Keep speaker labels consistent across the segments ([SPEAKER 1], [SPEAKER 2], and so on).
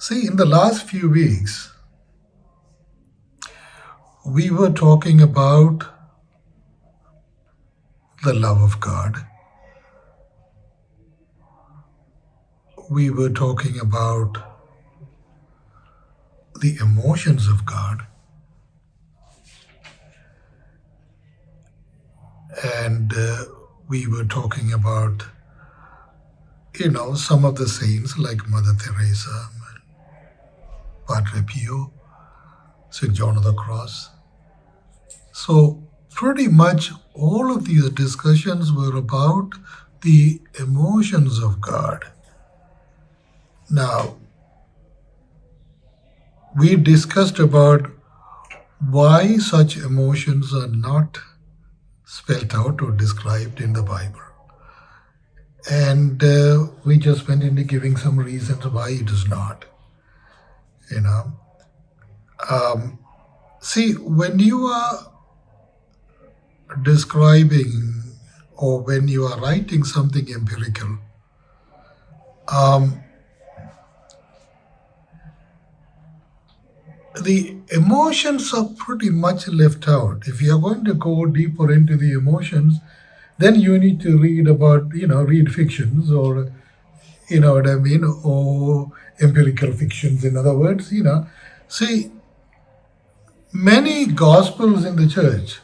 [SPEAKER 1] See, in the last few weeks, we were talking about the love of God. We were talking about the emotions of God. And we were talking about, some of the saints like Mother Teresa, Padre Pio, St. John of the Cross. So pretty much all of these discussions were about the emotions of God. Now, we discussed about why such emotions are not spelled out or described in the Bible. And we just went into giving some reasons why it is not. See, when you are describing or when you are writing something empirical, the emotions are pretty much left out. If you are going to go deeper into the emotions, then you need to read about, read fictions or, or empirical fictions, in other words, See, many gospels in the church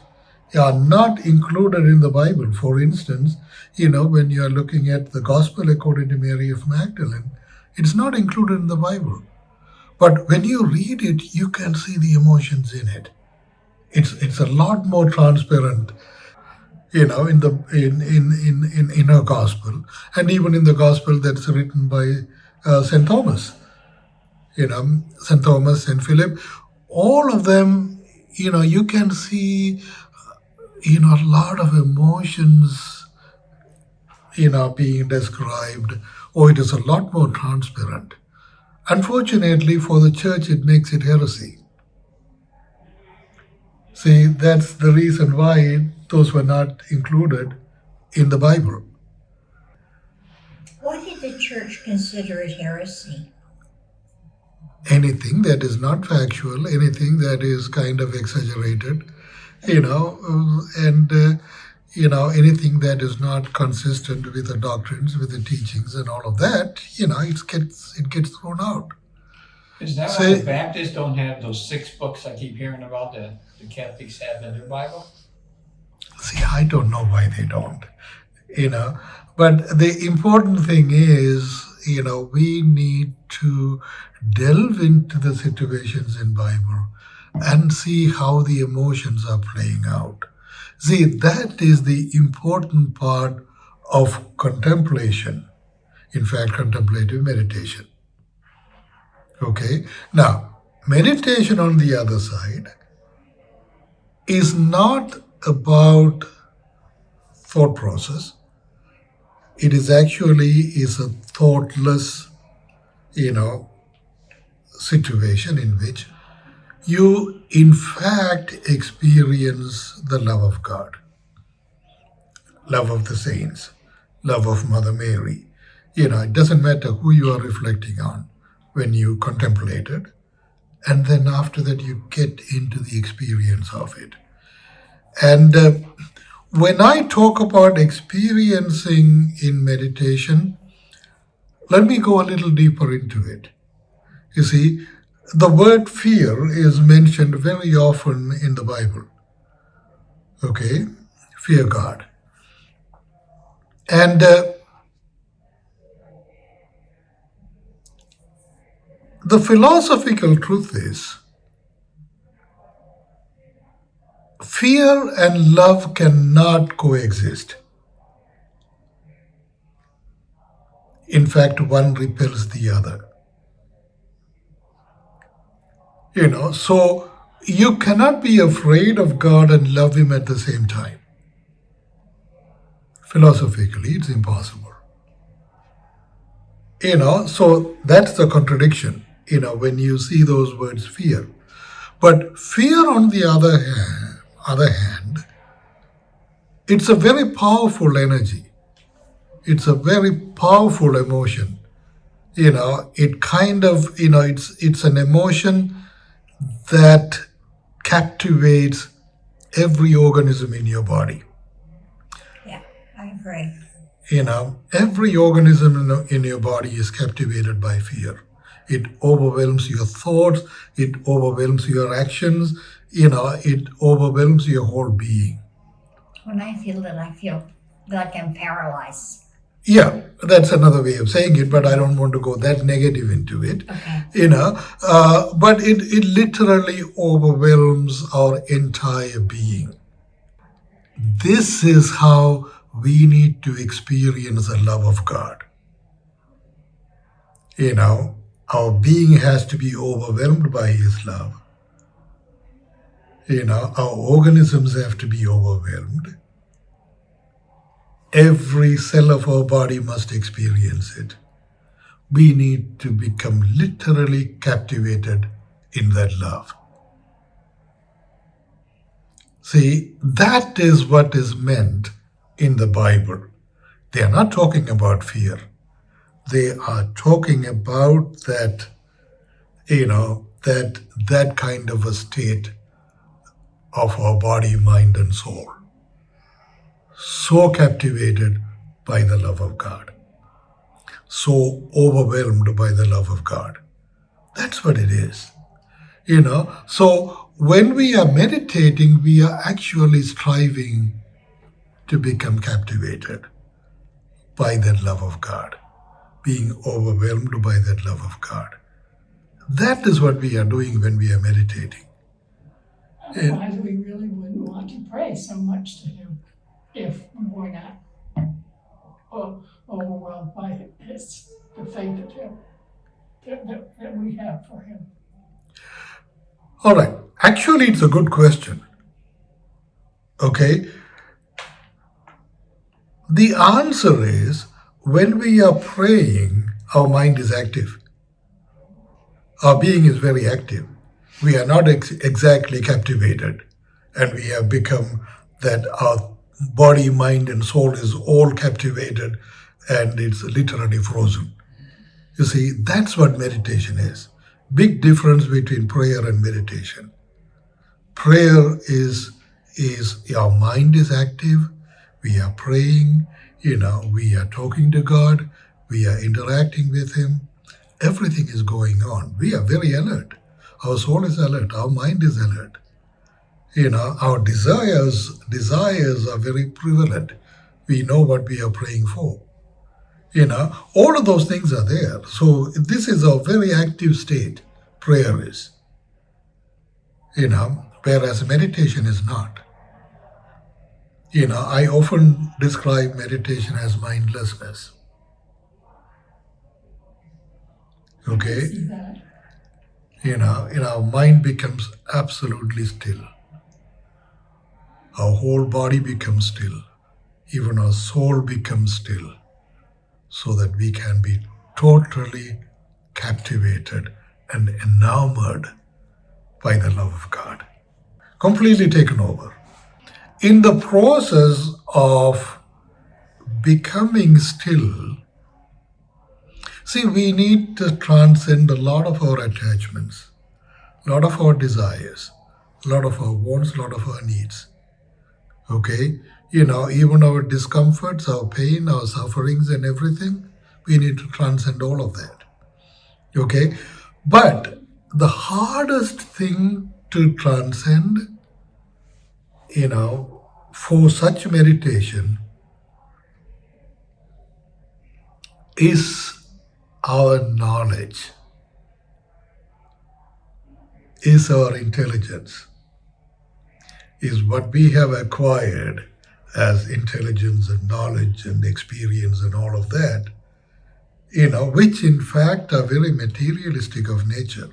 [SPEAKER 1] are not included in the Bible. For instance, when you are looking at the gospel according to Mary of Magdalene, it's not included in the Bible. But when you read it, you can see the emotions in it. It's a lot more transparent, in her gospel, and even in the gospel that's written by St. Thomas. St. Thomas, St. Philip, all of them, you can see, a lot of emotions, being described, or it is a lot more transparent. Unfortunately for the church, it makes it heresy. See, that's the reason why those were not included in the Bible.
[SPEAKER 2] Why did the church consider it heresy?
[SPEAKER 1] Anything that is not factual, anything that is kind of exaggerated, and anything that is not consistent with the doctrines, with the teachings and all of that, it gets thrown out.
[SPEAKER 3] Is that why the Baptists don't have those 6 books I keep hearing about that the Catholics have in their Bible?
[SPEAKER 1] See, I don't know why they don't, but the important thing is, we need to delve into the situations in Bible and see how the emotions are playing out. See, that is the important part of contemplation. In fact, contemplative meditation. Okay? Now, meditation on the other side is not about thought process. It is a thoughtless, situation in which you in fact experience the love of God, love of the saints, love of Mother Mary. It doesn't matter who you are reflecting on when you contemplate it. And then after that, you get into the experience of it. And when I talk about experiencing in meditation, let me go a little deeper into it. You see, the word fear is mentioned very often in the Bible. Okay? Fear God. And the philosophical truth is, fear and love cannot coexist. In fact, one repels the other. So you cannot be afraid of God and love Him at the same time. Philosophically, it's impossible. So that's the contradiction, when you see those words fear. But fear, on the other hand, it's a very powerful energy. It's a very powerful emotion. it kind of, it's an emotion that captivates every organism in your body.
[SPEAKER 2] Yeah, I agree.
[SPEAKER 1] Every organism in your body is captivated by fear. It overwhelms your thoughts, it overwhelms your actions, it overwhelms your whole being.
[SPEAKER 2] When I feel it, I feel like I'm paralyzed.
[SPEAKER 1] Yeah, that's another way of saying it, but I don't want to go that negative into it.
[SPEAKER 2] Okay.
[SPEAKER 1] But it literally overwhelms our entire being. This is how we need to experience the love of God. Our being has to be overwhelmed by His love. Our organisms have to be overwhelmed. Every cell of our body must experience it. We need to become literally captivated in that love. See, that is what is meant in the Bible. They are not talking about fear. They are talking about that, that kind of a state of our body, mind, and soul. So captivated by the love of God. So overwhelmed by the love of God. That's what it is. So when we are meditating, we are actually striving to become captivated by that love of God, being overwhelmed by that love of God. That is what we are doing when we are meditating.
[SPEAKER 4] Otherwise, we really wouldn't want to pray so much to Him if we were not overwhelmed by the faith of Him that we have for Him.
[SPEAKER 1] All right. Actually, it's a good question. Okay. The answer is, when we are praying, our mind is active. Our being is very active. We are not exactly captivated, and we have become that our body, mind, and soul is all captivated, and it's literally frozen. You see, that's what meditation is. Big difference between prayer and meditation. Prayer is our mind is active. We are praying, we are talking to God, we are interacting with Him. Everything is going on. We are very alert. Our soul is alert. Our mind is alert. Our desires are very prevalent. We know what we are praying for. All of those things are there. So this is a very active state, prayer is. Whereas meditation is not. I often describe meditation as mindlessness. Okay?
[SPEAKER 4] See that?
[SPEAKER 1] Our mind becomes absolutely still. Our whole body becomes still. Even our soul becomes still, so that we can be totally captivated and enamored by the love of God. Completely taken over. In the process of becoming still, see, we need to transcend a lot of our attachments, a lot of our desires, a lot of our wants, a lot of our needs. Okay? Even our discomforts, our pain, our sufferings and everything, we need to transcend all of that. Okay? But the hardest thing to transcend, for such meditation is our knowledge, is our intelligence, is what we have acquired as intelligence and knowledge and experience and all of that, which in fact are very materialistic of nature,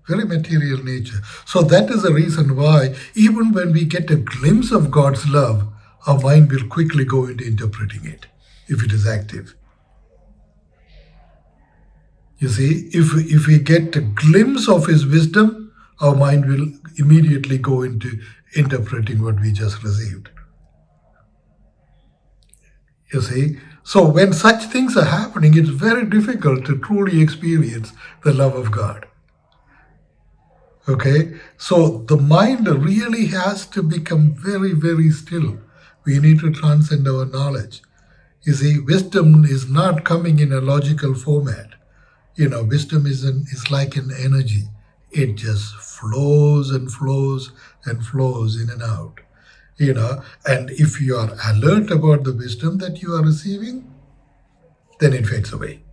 [SPEAKER 1] very material nature. So that is the reason why even when we get a glimpse of God's love, our mind will quickly go into interpreting it, if it is active. You see, if we get a glimpse of His wisdom, our mind will immediately go into interpreting what we just received. You see, So when such things are happening, it's very difficult to truly experience the love of God. Okay, so the mind really has to become very, very still. We need to transcend our knowledge. You see, wisdom is not coming in a logical format. Wisdom is like an energy. It just flows and flows and flows in and out. And if you are alert about the wisdom that you are receiving, then it fades away.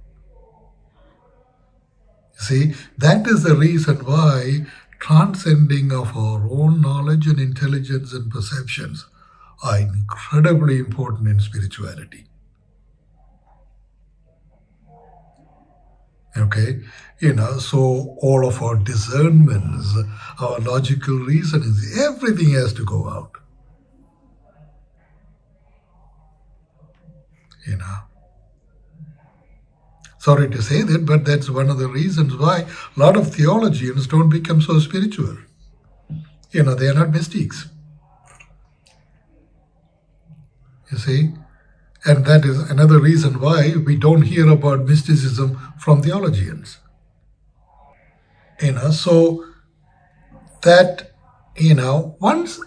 [SPEAKER 1] See, that is the reason why transcending of our own knowledge and intelligence and perceptions are incredibly important in spirituality. Okay, so all of our discernments, our logical reasonings, everything has to go out. Sorry to say that, but that's one of the reasons why a lot of theologians don't become so spiritual. They are not mystics. You see? And that is another reason why we don't hear about mysticism from theologians. So that, once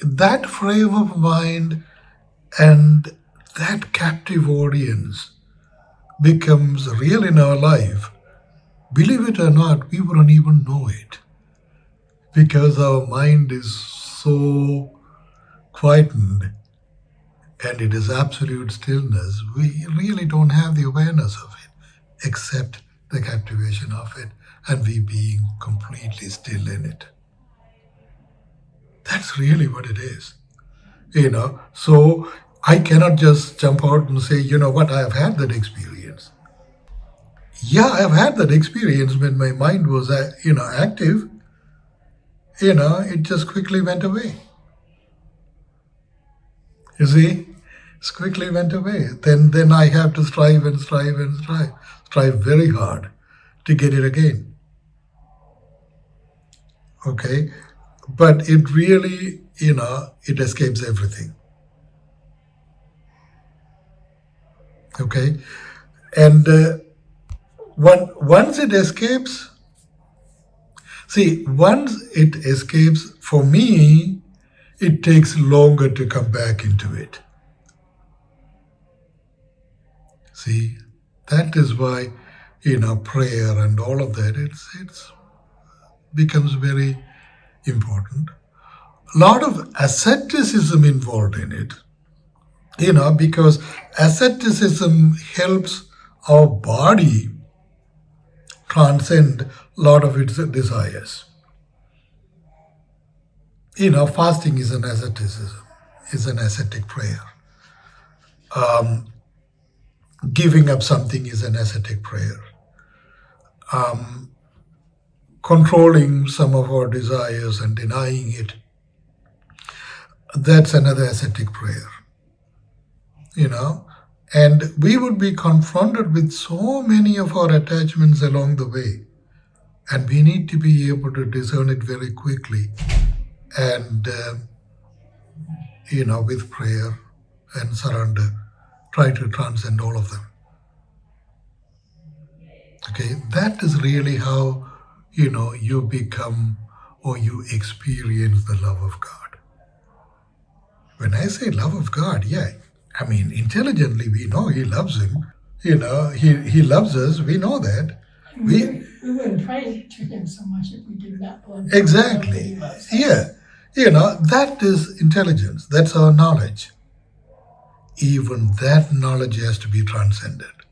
[SPEAKER 1] that frame of mind and that captive audience becomes real in our life, believe it or not, we wouldn't even know it. Because our mind is so quietened and it is absolute stillness, we really don't have the awareness of it, except the captivation of it and we being completely still in it. That's really what it is. So I cannot just jump out and say, what, I have had that experience. Yeah, I have had that experience when my mind was, active. It just quickly went away. You see, it quickly went away. Then I have to strive very hard to get it again. Okay, but it really, it escapes everything. Okay, and once it escapes, for me, it takes longer to come back into it. See, that is why, prayer and all of that, it's becomes very important. A lot of asceticism involved in it, because asceticism helps our body transcend a lot of its desires. Fasting is an asceticism, is an ascetic prayer. Giving up something is an ascetic prayer. Controlling some of our desires and denying it, that's another ascetic prayer. And we would be confronted with so many of our attachments along the way. And we need to be able to discern it very quickly. And, with prayer and surrender, try to transcend all of them. Okay, that is really how, you become or you experience the love of God. When I say love of God, intelligently we know He loves him. He loves us. We know that.
[SPEAKER 4] We wouldn't pray to Him so much if we did not believe.
[SPEAKER 1] Exactly. Yeah. That is intelligence. That's our knowledge. Even that knowledge has to be transcended.